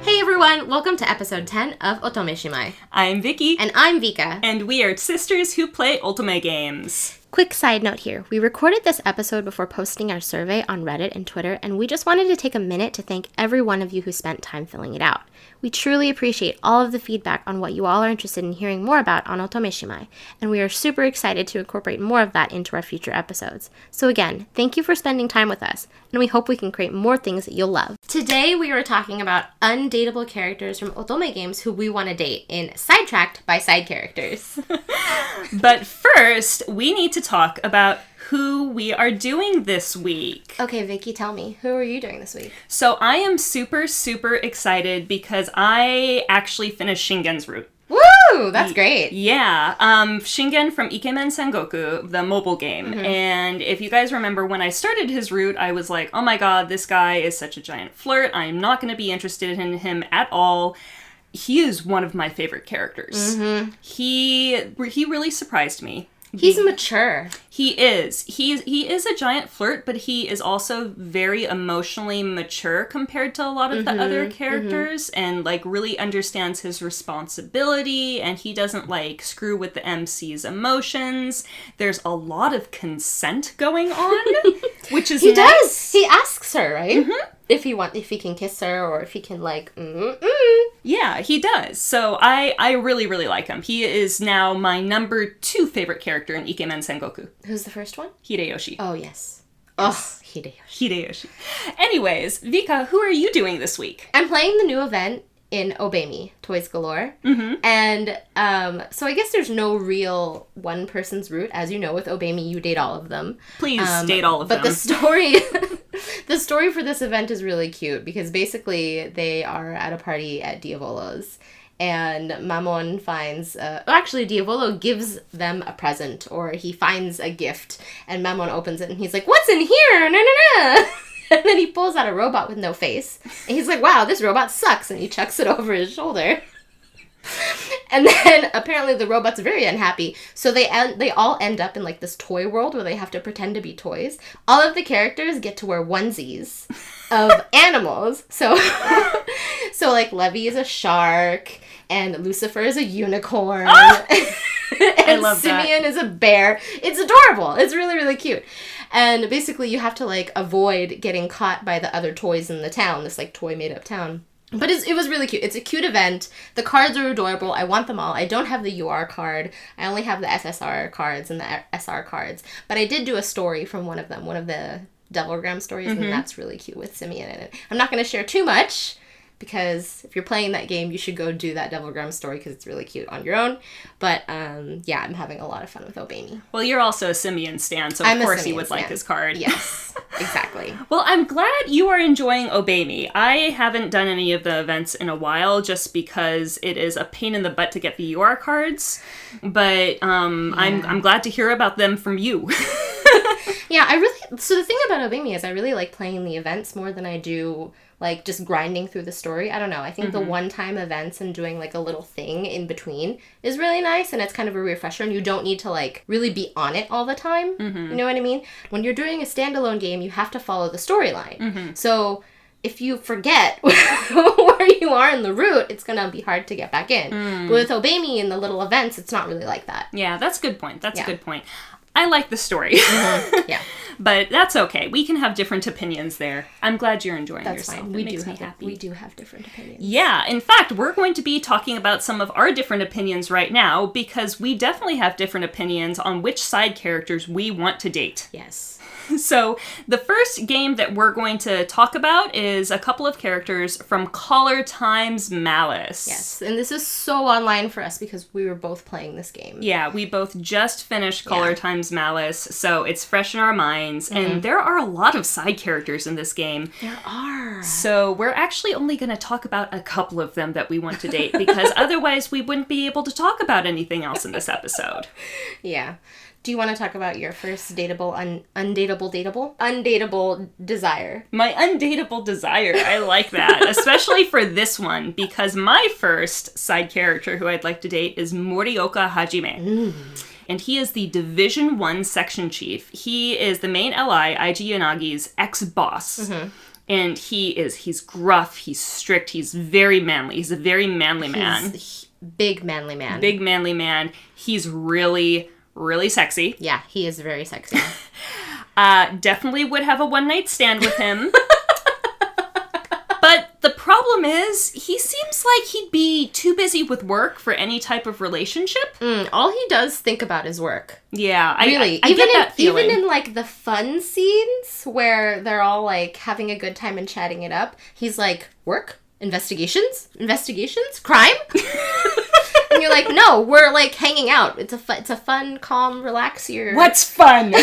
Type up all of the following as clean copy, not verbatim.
Hey everyone, welcome to episode 10 of Otome Shimai. I'm Vicky. And I'm Vika. And we are sisters who play Otome games. Quick side note here. We recorded this episode before posting our survey on Reddit and Twitter, and we just wanted to take a minute to thank every one of you who spent time filling it out. We truly appreciate all of the feedback on what you all are interested in hearing more about on Otome Shimai, and we are super excited to incorporate more of that into our future episodes. So again, thank you for spending time with us, and we hope we can create more things that you'll love. Today we are talking about undateable characters from Otome games who we want to date in Sidetracked by Side Characters. But first, we need to talk about who we are doing this week. Okay, Vicky, tell me, who are you doing this week? So I am super, super excited because I actually finished Shingen's route. Woo! That's great. Yeah. Shingen from Ikemen Sengoku, the mobile game. Mm-hmm. And if you guys remember when I started his route, I was like, oh my god, this guy is such a giant flirt. I am not going to be interested in him at all. He is one of my favorite characters. Mm-hmm. He really surprised me. He's mature. He is. He is a giant flirt, but he is also very emotionally mature compared to a lot of the other characters, and like really understands his responsibility, and he doesn't like screw with the MC's emotions. There's a lot of consent going on, which is he nice. Does. He asks her, right? Mm-hmm. If he can kiss her, or if he can like. Yeah, he does. So I really, really like him. He is now my number 2 favorite character in Ikemen Sengoku. Who's the first one? Hideyoshi. Oh, yes. Oh, Hideyoshi. Anyways, Vika, who are you doing this week? I'm playing the new event in Obey Me, Toys Galore. Mm-hmm. And so I guess there's no real one person's route. As you know, with Obey Me, you date all of them. Please date all of them. But the story... The story for this event is really cute because basically they are at a party at Diavolo's and Mamon finds, actually Diavolo gives them a present, or he finds a gift and Mamon opens it and he's like, what's in here? No. And then he pulls out a robot with no face and he's like, wow, this robot sucks, and he chucks it over his shoulder. And then apparently the robot's very unhappy, so they all end up in like this toy world where they have to pretend to be toys. All of the characters get to wear onesies of animals. So like Levy is a shark and Lucifer is a unicorn. Ah! And I love Simeon that. is a bear. It's adorable. It's really, really cute. And basically you have to like avoid getting caught by the other toys in the town, this like toy made up town. But it was really cute. It's a cute event. The cards are adorable. I want them all. I don't have the UR card. I only have the SSR cards and the SR cards. But I did do a story from one of them, one of the Devilgram stories, and that's really cute with Simeon in it. I'm not going to share too much, because if you're playing that game, you should go do that Devilgram story because it's really cute on your own. But, yeah, I'm having a lot of fun with Obey Me. Well, you're also a Simeon stan, so of course you would like his card. Yes, exactly. Well, I'm glad you are enjoying Obey Me. I haven't done any of the events in a while just because it is a pain in the butt to get the UR cards. But I'm glad to hear about them from you. Yeah, so the thing about Obey Me is I really like playing the events more than I do like just grinding through the story. I don't know. I think the one-time events and doing like a little thing in between is really nice, and it's kind of a refresher, and you don't need to like really be on it all the time. You know what I mean? When you're doing a standalone game, you have to follow the storyline. So if you forget where you are in the route, it's going to be hard to get back in. But with Obey Me and the little events, it's not really like that. Yeah, that's a good point. That's a good point. I like the story. Yeah. But that's okay. We can have different opinions there. I'm glad you're enjoying yourself. That's fine. It makes me happy. We do have different opinions. Yeah. In fact, we're going to be talking about some of our different opinions right now because we definitely have different opinions on which side characters we want to date. Yes. So the first game that we're going to talk about is a couple of characters from Collar Times Malice. Yes, and this is so online for us because we were both playing this game. Yeah, we both just finished Collar Times Malice, so it's fresh in our minds, and there are a lot of side characters in this game. There are. So we're actually only going to talk about a couple of them that we want to date, because otherwise we wouldn't be able to talk about anything else in this episode. Yeah. Do you want to talk about your first undateable desire? My undateable desire. I like that. Especially for this one, because my first side character who I'd like to date is Morioka Hajime. and he is the Division 1 section chief. He is the main ally, Eiji Yanagi's ex-boss. And he's gruff, he's strict, he's very manly. He's a very manly man. Big manly man. Big manly man. He's really, really sexy. Yeah, he is very sexy. Definitely would have a one-night stand with him. But the problem is, he seems like he'd be too busy with work for any type of relationship. All he does think about is work. Yeah, really. I get that feeling. Even in, like, the fun scenes where they're all, like, having a good time and chatting it up, he's like, work? Investigations? Crime? And you're like, no, we're, like, hanging out. It's a fun, calm, relax your... What's fun?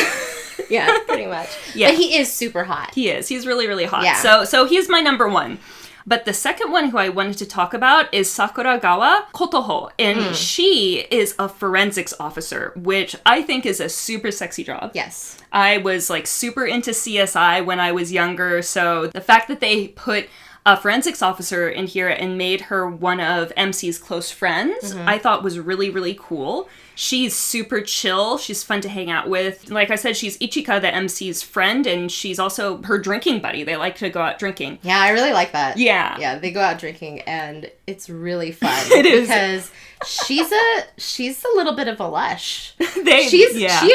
Yeah, pretty much. Yeah. But he is super hot. He is. He's really, really hot. Yeah. So he's my number one. But the second one who I wanted to talk about is Sakuragawa Kotoho. And she is a forensics officer, which I think is a super sexy job. Yes. I was, like, super into CSI when I was younger. So the fact that they put a forensics officer in here and made her one of MC's close friends, I thought was really, really cool. She's super chill. She's fun to hang out with. Like I said, she's Ichika, the MC's friend, and she's also her drinking buddy. They like to go out drinking. Yeah, I really like that. Yeah. Yeah, they go out drinking, and it's really fun. It is. Because she's a little bit of a lush. She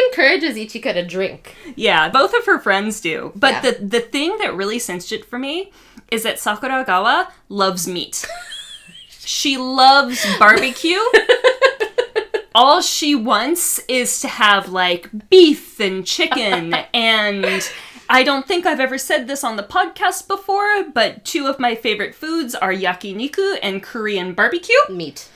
encourages Ichika to drink. Yeah, both of her friends do. But the thing that really cinched it for me is that Sakuragawa loves meat. She loves barbecue. All she wants is to have, like, beef and chicken, and I don't think I've ever said this on the podcast before, but two of my favorite foods are yakiniku and Korean barbecue. Meat.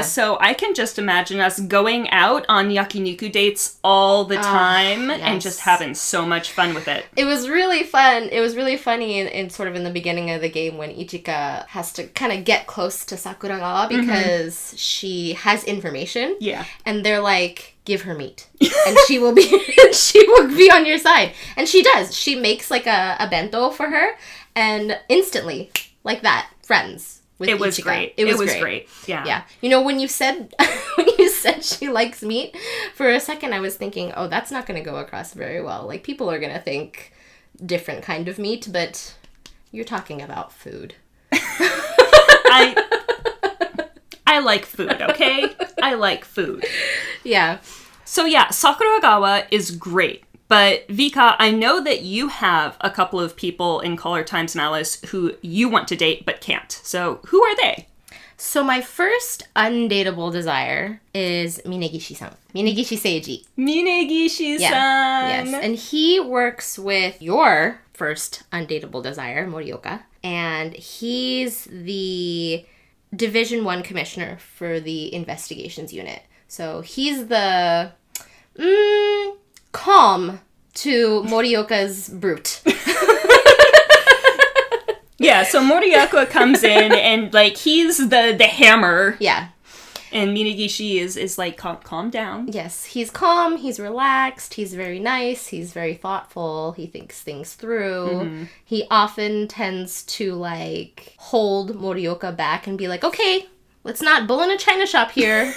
So I can just imagine us going out on yakiniku dates all the time and just having so much fun with it. It was really fun. It was really funny in sort of in the beginning of the game when Ichika has to kind of get close to Sakuragawa because she has information. Yeah. And they're like, give her meat. And she will be on your side. And she does. She makes like a bento for her and instantly, like that, friends. It was great. It was great. Yeah. Yeah. You know, when you said she likes meat, for a second I was thinking, oh, that's not going to go across very well. Like, people are going to think different kind of meat, but you're talking about food. I like food, okay? I like food. Yeah. So yeah, Sakuragawa is great. But Vika, I know that you have a couple of people in Color Times Malice who you want to date but can't. So who are they? So my first undateable desire is Minagishi-san. Minagishi Seiji. Minagishi-san. Yes. And he works with your first undateable desire, Morioka. And he's the Division 1 commissioner for the investigations unit. So he's the... calm to Morioka's brute. Yeah, so Morioka comes in and, like, he's the hammer. Yeah. And Minagishi is like, calm down. Yes, he's calm, he's relaxed, he's very nice, he's very thoughtful, he thinks things through. He often tends to, like, hold Morioka back and be like, okay, let's not bull in a china shop here.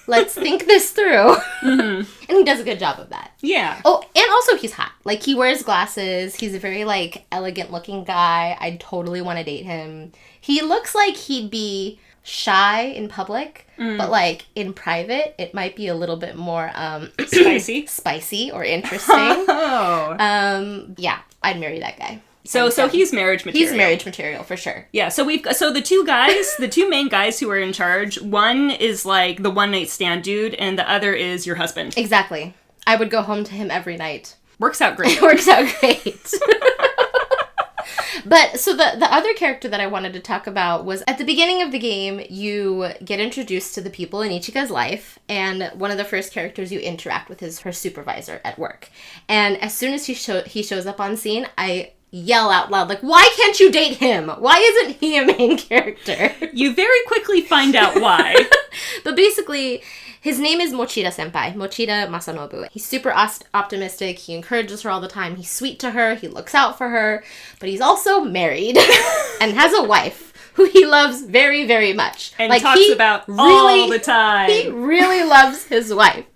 Let's think this through. And he does a good job of that. Yeah. Oh, and also he's hot. Like, he wears glasses. He's a very, like, elegant-looking guy. I totally want to date him. He looks like he'd be shy in public, but, like, in private, it might be a little bit more, spicy or interesting. Yeah, I'd marry that guy. So he's marriage material. He's marriage material for sure. Yeah, so the two main guys who are in charge, one is like the one night stand dude and the other is your husband. Exactly. I would go home to him every night. Works out great. It works out great. But so the other character that I wanted to talk about was at the beginning of the game, you get introduced to the people in Ichika's life, and one of the first characters you interact with is her supervisor at work. And as soon as he shows up on scene, I yell out loud, like, why can't you date him? Why isn't he a main character? You very quickly find out why. But basically, his name is Mochira Senpai, Mochira Masanobu. He's super optimistic, he encourages her all the time, he's sweet to her, he looks out for her, but he's also married and has a wife who he loves very, very much. And talks about all the time. He really loves his wife.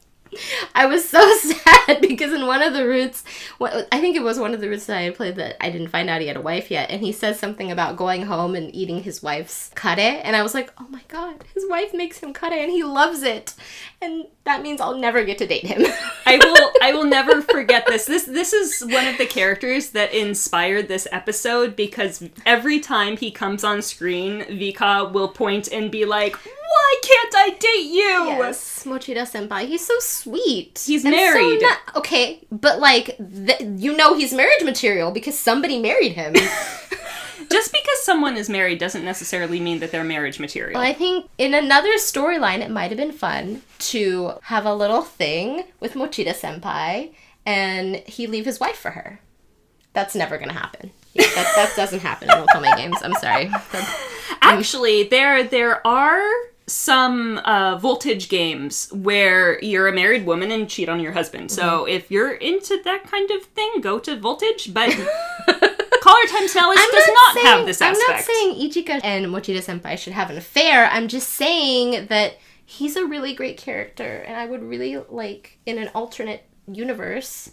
I was so sad because in one of the routes, I think it was one of the routes that I had played that I didn't find out he had a wife yet, and he says something about going home and eating his wife's kare, and I was like, oh my god, his wife makes him kare and he loves it, and that means I'll never get to date him. I will never forget this. This is one of the characters that inspired this episode, because every time he comes on screen, Vika will point and be like, why can't I date you? Yes, Mochira Senpai. He's so sweet. He's married. Okay, but like, he's marriage material because somebody married him. Just because someone is married doesn't necessarily mean that they're marriage material. Well, I think in another storyline, it might have been fun to have a little thing with Mochira Senpai and he leave his wife for her. That's never going to happen. Yeah, that doesn't happen in Otome games. I'm sorry. Actually, there are some voltage games where you're a married woman and cheat on your husband. So if you're into that kind of thing, go to voltage. But Color Times Malice does not have this aspect. I'm not saying Ichika and Mochira Senpai should have an affair. I'm just saying that he's a really great character. And I would really like, in an alternate universe,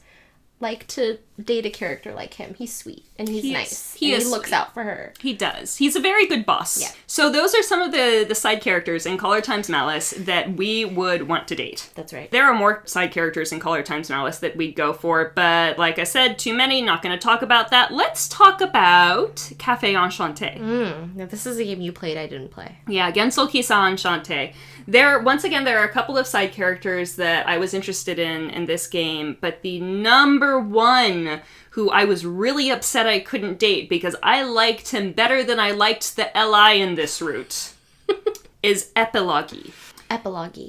like to date a character like him. He's sweet and he's nice. He looks out for her. He does. He's a very good boss. Yeah. So those are some of the side characters in Color Times Malice that we would want to date. That's right. There are more side characters in Color Times Malice that we'd go for, but like I said, too many, not going to talk about that. Let's talk about Café Enchanté. Now this is a game you played, I didn't play. Yeah, Gensou Kisa Enchanté. There are a couple of side characters that I was interested in this game, but the number one who I was really upset I couldn't date because I liked him better than I liked the LI in this route is Epilogue. Epilogue.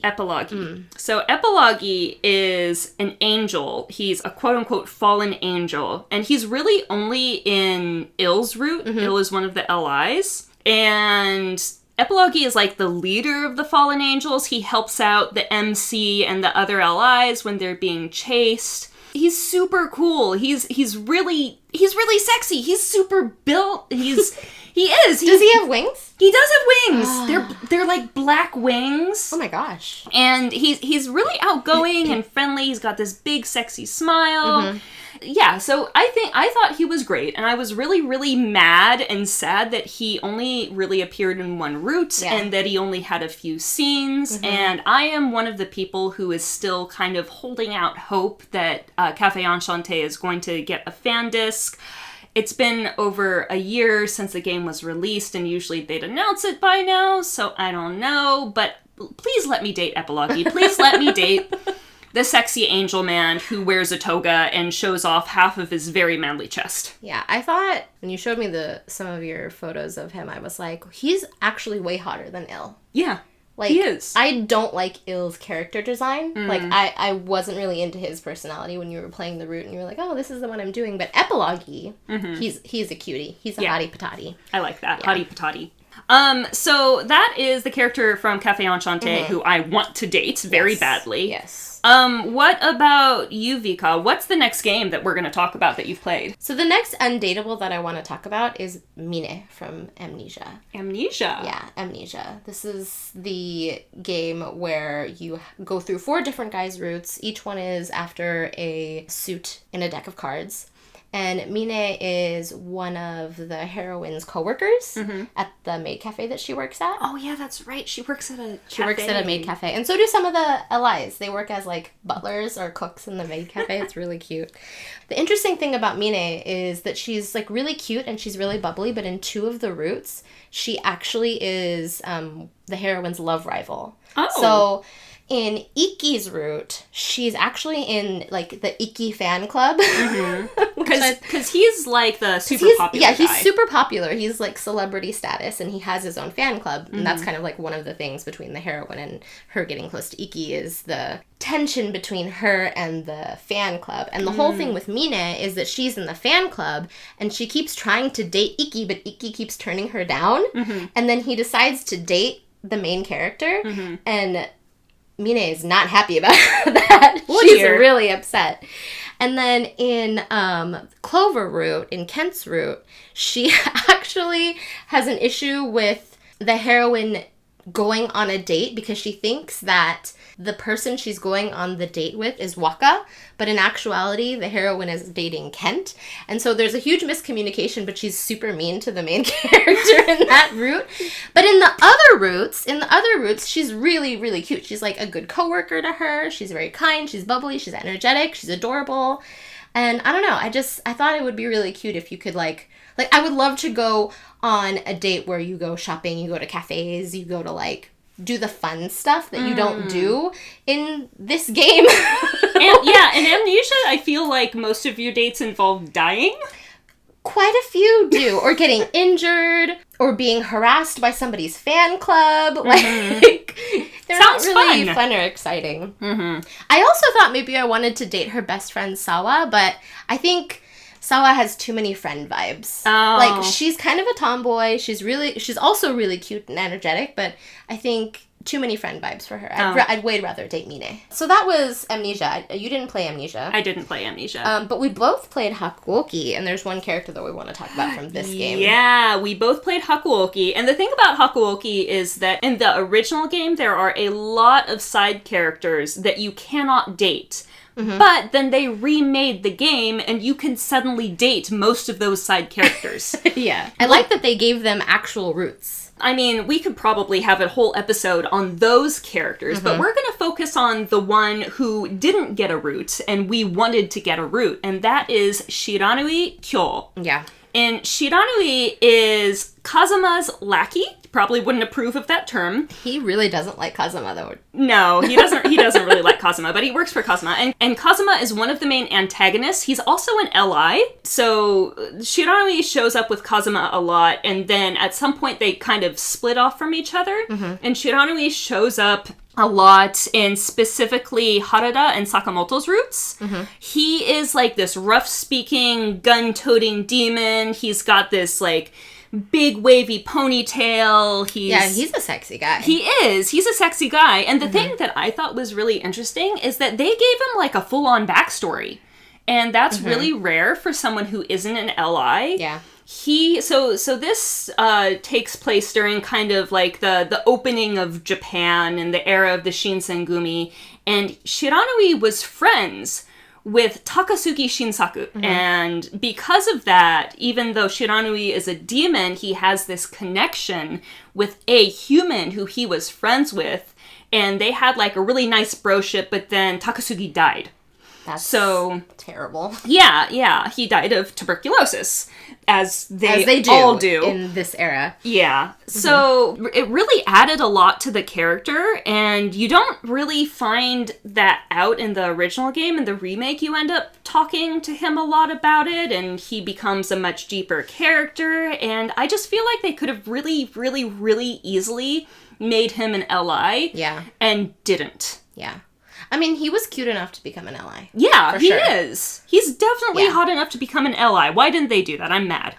So Epilogue is an angel. He's a quote-unquote fallen angel, and he's really only in Ill's route. Ill is one of the LIs, and Epilogue is like the leader of the fallen angels. He helps out the MC and the other LIs when they're being chased. He's super cool. He's really sexy. He's super built. He is. Does he have wings? He does have wings. They're like black wings. Oh my gosh. And he's really outgoing and friendly. He's got this big sexy smile. Yeah, so I thought he was great, and I was really, really mad and sad that he only really appeared in one route, and that he only had a few scenes, and I am one of the people who is still kind of holding out hope that Café Enchanté is going to get a fan disc. It's been over a year since the game was released, and usually they'd announce it by now, so I don't know, but please let me date Epilogue. Please let me date the sexy angel man who wears a toga and shows off half of his very manly chest. Yeah, I thought when you showed me some of your photos of him, I was like, he's actually way hotter than Ill. Yeah, like, he is. I don't like Ill's character design. Like, I wasn't really into his personality when you were playing the route and you were like, oh, this is the one I'm doing. But Epilogue, he's a cutie. He's a hottie patati. I like that. Yeah. Hottie patati. So that is the character from Café Enchanté who I want to date very badly. Yes. What about you, Vika? What's the next game that we're going to talk about that you've played? So the next undateable that I want to talk about is Mine from Amnesia. Amnesia? Yeah, Amnesia. This is the game where you go through 4 different guys' routes. Each one is after a suit in a deck of cards. And Mine is one of the heroine's co-workers at the maid cafe that she works at. Oh, yeah, that's right. She works at a maid cafe. And so do some of the LIs. They work as, like, butlers or cooks in the maid cafe. It's really cute. The interesting thing about Mine is that she's, like, really cute and she's really bubbly, but in 2 of the routes, she actually is the heroine's love rival. Oh. So in Ikki's route, she's actually in, like, the Ikki fan club. Because he's, like, the super popular guy. Yeah, he's super popular. He's, like, celebrity status, and he has his own fan club. And that's kind of, like, one of the things between the heroine and her getting close to Ikki is the tension between her and the fan club. And the whole thing with Mine is that she's in the fan club, and she keeps trying to date Ikki, but Ikki keeps turning her down. And then he decides to date the main character, and Mine is not happy about that. She's really upset. And then in Clover Route, in Kent's Route, she actually has an issue with the heroine going on a date because she thinks that the person she's going on the date with is Waka, but in actuality, the heroine is dating Kent. And so there's a huge miscommunication, but she's super mean to the main character in that route. But in the other routes, she's really, really cute. She's like a good coworker to her. She's very kind. She's bubbly. She's energetic. She's adorable. And I don't know. I thought it would be really cute if you could like I would love to go on a date where you go shopping, you go to cafes, you go to like do the fun stuff that you don't do in this game. In Amnesia, I feel like most of your dates involve dying. Quite a few do. Or getting injured, or being harassed by somebody's fan club. Like, they're Sounds not really fun. fun or exciting. I also thought maybe I wanted to date her best friend Sawa, but I think Sawa has too many friend vibes. Oh. Like, she's kind of a tomboy. She's also really cute and energetic, but I think too many friend vibes for her. I'd way rather date Mine. So that was Amnesia. You didn't play Amnesia. I didn't play Amnesia. But we both played Hakuoki, and there's one character that we want to talk about from this game. Yeah, we both played Hakuoki. And the thing about Hakuoki is that in the original game, there are a lot of side characters that you cannot date. But then they remade the game, and you can suddenly date most of those side characters. Yeah. I like that they gave them actual roots. I mean, we could probably have a whole episode on those characters, but we're going to focus on the one who didn't get a root, and we wanted to get a root, and that is Shiranui Kyo. Yeah. And Shiranui is Kazuma's lackey. Probably wouldn't approve of that term. He really doesn't like Kazuma, though. No, he doesn't. He doesn't really like Kazuma, but he works for Kazuma. And Kazuma is one of the main antagonists. He's also an ally. So Shiranui shows up with Kazuma a lot, and then at some point they kind of split off from each other. And Shiranui shows up a lot in specifically Harada and Sakamoto's roots. He is like this rough-speaking, gun-toting demon. He's got this like big wavy ponytail. He's a sexy guy. He is. He's a sexy guy. And the thing that I thought was really interesting is that they gave him like a full-on backstory. And that's really rare for someone who isn't an LI. Yeah. So this takes place during kind of like the opening of Japan and the era of the Shinsengumi. And Shiranui was friends with Takasugi Shinsaku. And because of that, even though Shiranui is a demon, he has this connection with a human who he was friends with. And they had like a really nice broship, but then Takasugi died. That's so terrible. Yeah. He died of tuberculosis, as they all do in this era. Yeah. So it really added a lot to the character, and you don't really find that out in the original game. In the remake, you end up talking to him a lot about it, and he becomes a much deeper character, and I just feel like they could have really, really, really easily made him an LI. Yeah. And didn't. Yeah. I mean, he was cute enough to become an ally. Yeah, he is. He's definitely hot enough to become an ally. Why didn't they do that? I'm mad.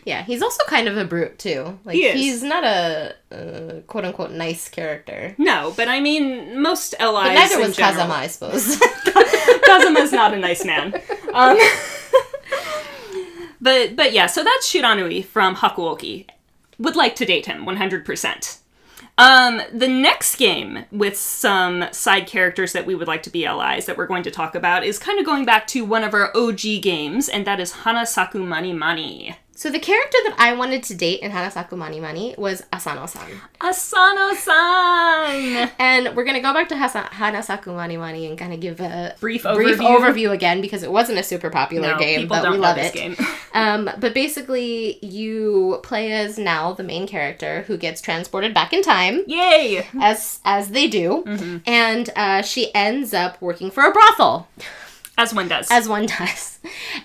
Yeah, he's also kind of a brute, too. Like, he's not a quote-unquote nice character. No, but I mean, most allies But neither was general. Kazama, I suppose. Kazuma's not a nice man. But yeah, so that's Shiranui from Hakuoki. Would like to date him, 100%. The next game with some side characters that we would like to be allies that we're going to talk about is kind of going back to one of our OG games, and that is Hanasaku Mani Mani. So the character that I wanted to date in Hanasaku Mani Mani was Asanosan. Asanosan! And we're going to go back to Hanasaku Mani Mani and kind of give a brief overview again, because it wasn't a super popular game, but we love it. Game. But basically, you play as Nao, the main character, who gets transported back in time. Yay! As they do. And she ends up working for a brothel. As one does.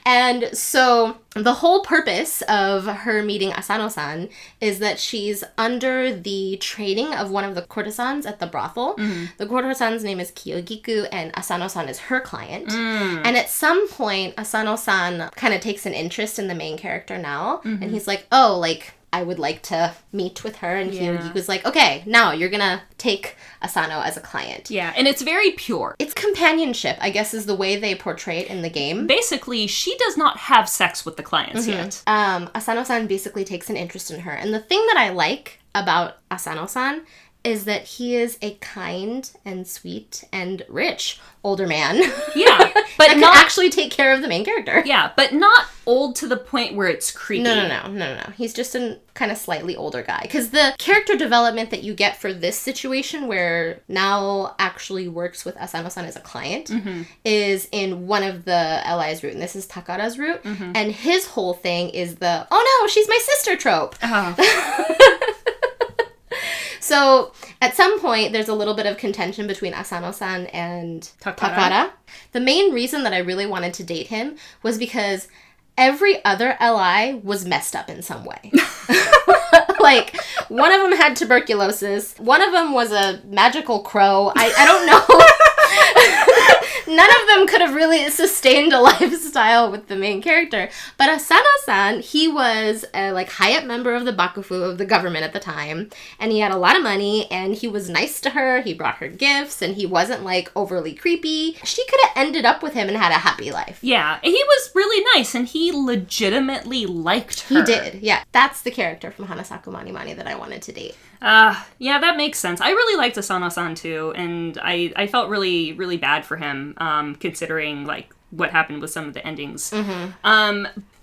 And so the whole purpose of her meeting Asano-san is that she's under the training of one of the courtesans at the brothel. The courtesan's name is Kyogiku, and Asano-san is her client. And at some point, Asano-san kind of takes an interest in the main character now. And he's like, oh, like, I would like to meet with her. And he was like, okay, now you're gonna take Asano as a client. Yeah, and it's very pure. It's companionship, I guess, is the way they portray it in the game. Basically, she does not have sex with the clients yet. Asano-san basically takes an interest in her. And the thing that I like about Asano-san is that he is a kind and sweet and rich older man. Yeah, but that can actually take care of the main character. Yeah, but not old to the point where it's creepy. No. He's just a kind of slightly older guy. Because the character development that you get for this situation, where Nao actually works with Asano-san as a client, is in one of the LI's route, and this is Takara's route. And his whole thing is the, oh no, she's my sister trope. So, at some point, there's a little bit of contention between Asano-san and Takara. The main reason that I really wanted to date him was because every other LI was messed up in some way. Like, one of them had tuberculosis. One of them was a magical crow. I don't know. None of them could have really sustained a lifestyle with the main character. But Asano-san, he was a high-up member of the Bakufu, of the government at the time. And he had a lot of money, and he was nice to her. He brought her gifts, and he wasn't, overly creepy. She could have ended up with him and had a happy life. Yeah, he was really nice, and he legitimately liked her. He did, yeah. That's the character from Hanasaku Mani that I wanted to date. Yeah, that makes sense. I really liked Asano-san too, and I felt really, really bad for him, considering, what happened with some of the endings.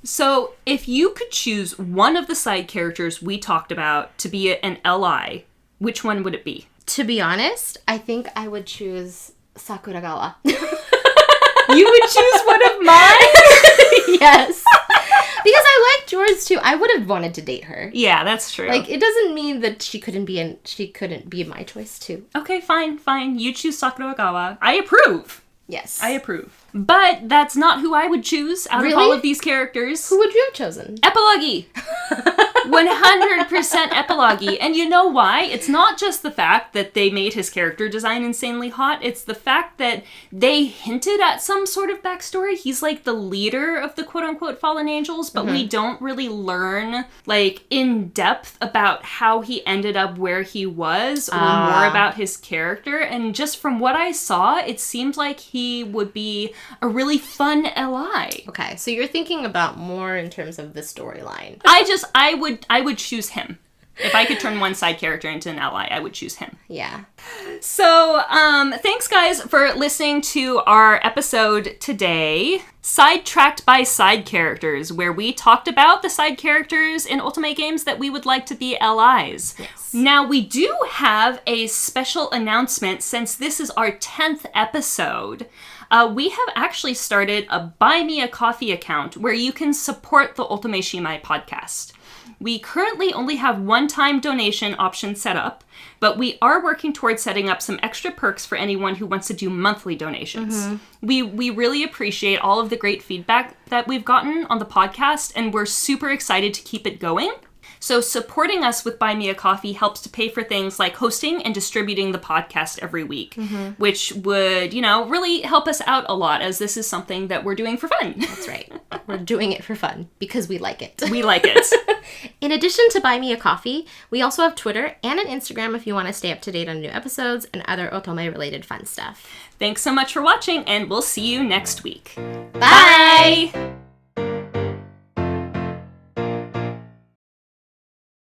So, if you could choose one of the side characters we talked about to be an LI, which one would it be? To be honest, I think I would choose Sakuragawa. You would choose one of mine? Yes. Because I liked yours too. I would have wanted to date her. Yeah, that's true. It doesn't mean that she couldn't be my choice too. Okay, fine. You choose Sakuragawa. I approve. Yes. I approve. But that's not who I would choose out of all of these characters. Who would you have chosen? Epilogue. 100% Epilogue. And you know why? It's not just the fact that they made his character design insanely hot. It's the fact that they hinted at some sort of backstory. He's the leader of the quote-unquote fallen angels, but we don't really learn, in depth about how he ended up where he was or more about his character. And just from what I saw, it seemed like he would be a really fun LI. Okay, so you're thinking about more in terms of the storyline. I would choose him. If I could turn one side character into an ally, I would choose him. Yeah. So, thanks guys for listening to our episode today, Sidetracked by Side Characters, where we talked about the side characters in Ultimate games that we would like to be allies. Yes. Now, we do have a special announcement since this is our 10th episode. We have actually started a Buy Me a Coffee account where you can support the Ultimate Shimai podcast. We currently only have one-time donation option set up, but we are working towards setting up some extra perks for anyone who wants to do monthly donations. We really appreciate all of the great feedback that we've gotten on the podcast, and we're super excited to keep it going. So supporting us with Buy Me a Coffee helps to pay for things like hosting and distributing the podcast every week, which would, really help us out a lot, as this is something that we're doing for fun. That's right. We're doing it for fun because we like it. We like it. In addition to Buy Me a Coffee, we also have Twitter and an Instagram if you want to stay up to date on new episodes and other Otome-related fun stuff. Thanks so much for watching, and we'll see you next week. Bye!